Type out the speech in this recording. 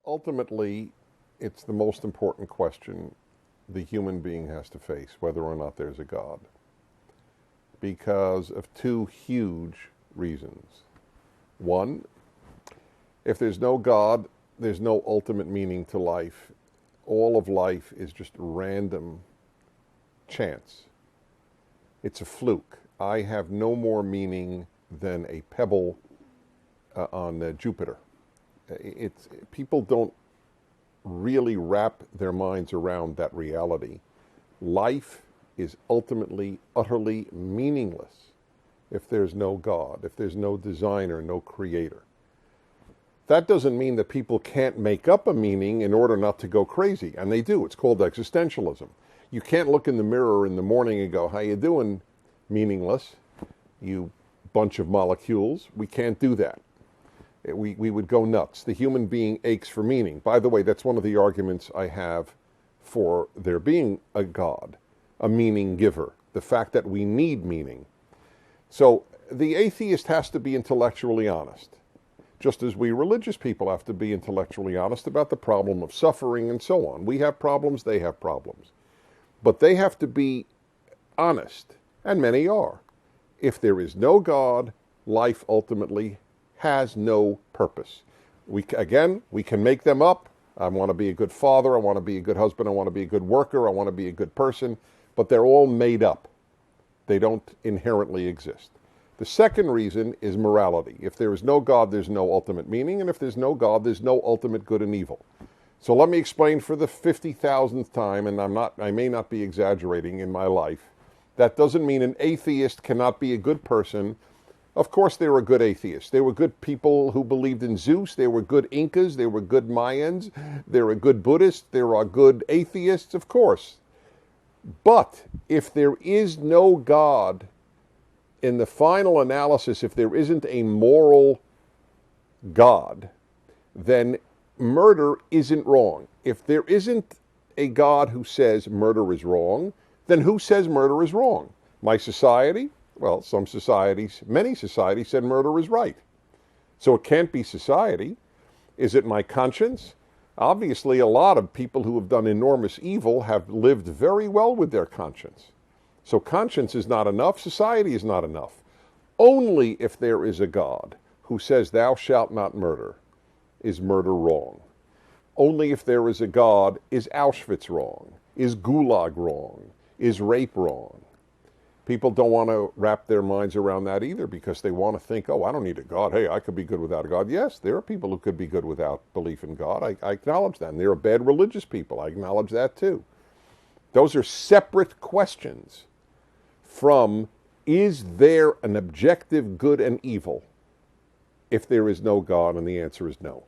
Ultimately, it's the most important question the human being has to face, whether or not there's a God, because of two huge reasons. One, if there's no God, there's no ultimate meaning to life. All of life is just random chance. It's a fluke. I have no more meaning than a pebble on Jupiter. People don't really wrap their minds around that reality. Life is ultimately, utterly meaningless if there's no God, if there's no designer, no creator. That doesn't mean that people can't make up a meaning in order not to go crazy, and they do. It's called existentialism. You can't look in the mirror in the morning and go, "How you doing, meaningless, you bunch of molecules?" We can't do that. We would go nuts. The human being aches for meaning. By the way, that's one of the arguments I have for there being a God, a meaning giver, the fact that we need meaning. So the atheist has to be intellectually honest, just as we religious people have to be intellectually honest about the problem of suffering and so on. We have problems, they have problems. But they have to be honest, and many are. If there is no God, life ultimately has no purpose. We can make them up. I want to be a good father, I want to be a good husband, I want to be a good worker, I want to be a good person, but they're all made up. They don't inherently exist. The second reason is morality. If there is no God, there's no ultimate meaning, and if there's no God, there's no ultimate good and evil. So let me explain for the 50,000th time, and I may not be exaggerating in my life. That doesn't mean an atheist cannot be a good person. Of course there were good atheists. There were good people who believed in Zeus. There were good Incas. There were good Mayans. There were good Buddhists. There are good atheists, of course. But if there is no God, in the final analysis, if there isn't a moral God, then murder isn't wrong. If there isn't a God who says murder is wrong, then who says murder is wrong? My society? Well, some societies, many societies said murder is right. So it can't be society. Is it my conscience? Obviously, a lot of people who have done enormous evil have lived very well with their conscience. So conscience is not enough. Society is not enough. Only if there is a God who says thou shalt not murder is murder wrong. Only if there is a God is Auschwitz wrong, is Gulag wrong, is rape wrong. People don't want to wrap their minds around that either because they want to think, oh, I don't need a God. Hey, I could be good without a God. Yes, there are people who could be good without belief in God. I acknowledge that. And there are bad religious people. I acknowledge that too. Those are separate questions from, is there an objective good and evil if there is no God? And the answer is no.